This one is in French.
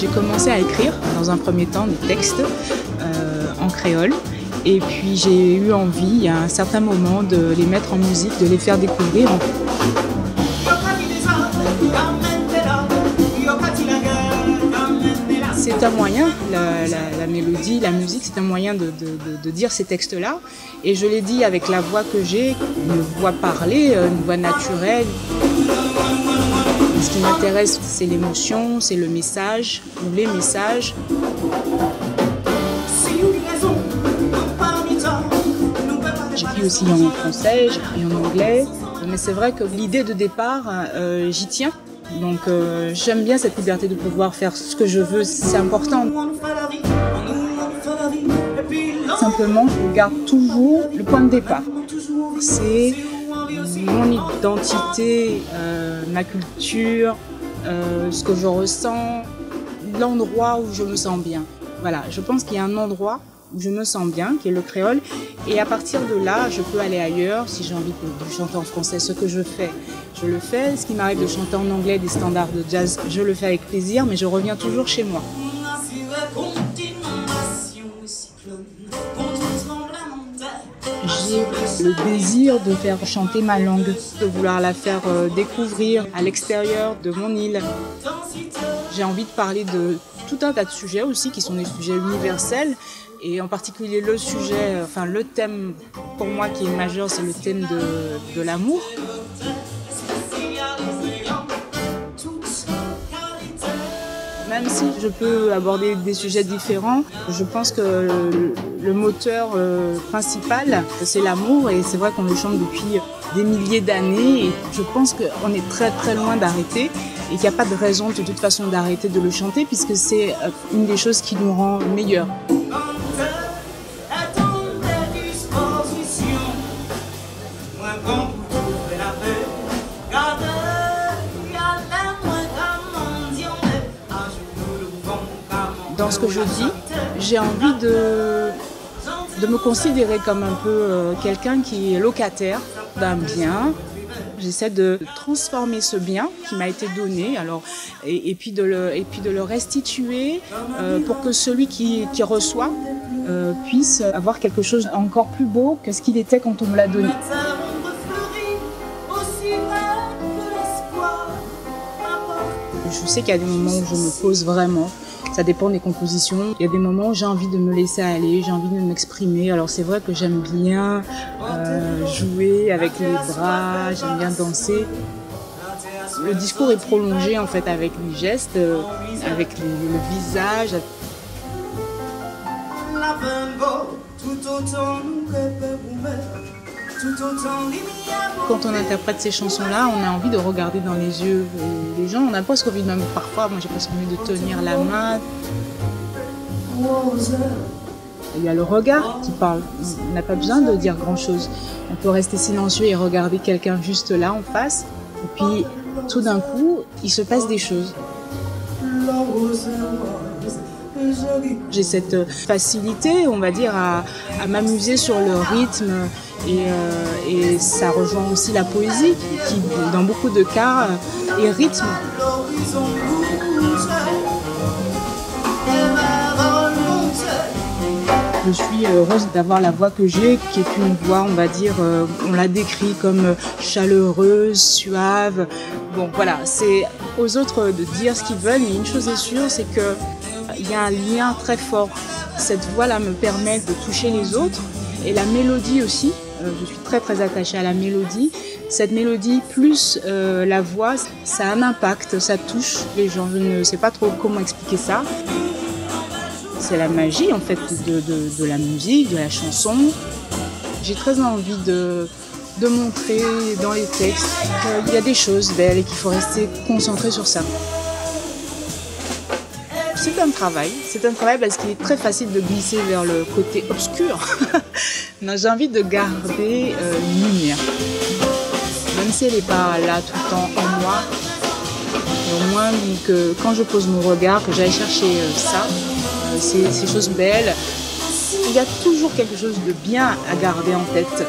J'ai commencé à écrire dans un premier temps des textes en créole. Et puis j'ai eu envie, à un certain moment, de les mettre en musique, de les faire découvrir. C'est un moyen, la mélodie, la musique, c'est un moyen de dire ces textes-là. Et je l'ai dit avec la voix que j'ai, une voix parlée, une voix naturelle. Ce qui m'intéresse, c'est l'émotion, c'est le message, ou les messages. J'écris aussi en français, j'écris en anglais. Mais c'est vrai que l'idée de départ, j'y tiens. Donc j'aime bien cette liberté de pouvoir faire ce que je veux, c'est important. Simplement, je garde toujours le point de départ. C'est mon identité, ma culture, ce que je ressens, l'endroit où je me sens bien. Voilà, je pense qu'il y a un endroit où je me sens bien, qui est le créole. Et à partir de là, je peux aller ailleurs. Si j'ai envie de chanter en français, ce que je fais, je le fais. Ce qui m'arrive de chanter en anglais des standards de jazz, je le fais avec plaisir, mais je reviens toujours chez moi. J'ai le désir de faire chanter ma langue, de vouloir la faire découvrir à l'extérieur de mon île. J'ai envie de parler de tout un tas de sujets aussi, qui sont des sujets universels. Et en particulier le sujet, enfin le thème pour moi qui est majeur, c'est le thème de l'amour. Même si je peux aborder des sujets différents, je pense que le moteur principal, c'est l'amour. Et c'est vrai qu'on le chante depuis des milliers d'années. Et je pense qu'on est très très loin d'arrêter. Et qu'il n'y a pas de raison de toute façon d'arrêter de le chanter, puisque c'est une des choses qui nous rend meilleurs. Dans ce que je dis, j'ai envie de me considérer comme un peu quelqu'un qui est locataire d'un bien. J'essaie de transformer ce bien qui m'a été donné, et puis de le restituer pour que celui qui reçoit puisse avoir quelque chose encore plus beau que ce qu'il était quand on me l'a donné. Je sais qu'il y a des moments où je me pose vraiment. Ça dépend des compositions. Il y a des moments où j'ai envie de me laisser aller, j'ai envie de m'exprimer. Alors c'est vrai que j'aime bien jouer avec les bras, j'aime bien danser. Le discours est prolongé en fait avec les gestes, avec le visage. Quand on interprète ces chansons-là, on a envie de regarder dans les yeux les gens. On a presque envie, même parfois, moi j'ai presque envie de tenir la main. Il y a le regard qui parle. On n'a pas besoin de dire grand-chose. On peut rester silencieux et regarder quelqu'un juste là, en face. Et puis, tout d'un coup, il se passe des choses. J'ai cette facilité, on va dire, à m'amuser sur le rythme. Et ça rejoint aussi la poésie qui, dans beaucoup de cas, est rythme. Je suis heureuse d'avoir la voix que j'ai, qui est une voix, on va dire, on la décrit comme chaleureuse, suave. Bon, voilà, c'est aux autres de dire ce qu'ils veulent, mais une chose est sûre, c'est qu'il y a un lien très fort. Cette voix-là me permet de toucher les autres, et la mélodie aussi. Je suis très très attachée à la mélodie. Cette mélodie plus la voix, ça a un impact, ça touche les gens. Je ne sais pas trop comment expliquer ça. C'est la magie en fait de la musique, de la chanson. J'ai très envie de montrer dans les textes qu'il y a des choses belles et qu'il faut rester concentré sur ça. C'est un travail parce qu'il est très facile de glisser vers le côté obscur. J'ai envie de garder une lumière. Même si elle n'est pas là tout le temps en moi, au moins que quand je pose mon regard, que j'aille chercher ça, ces choses belles, il y a toujours quelque chose de bien à garder en tête.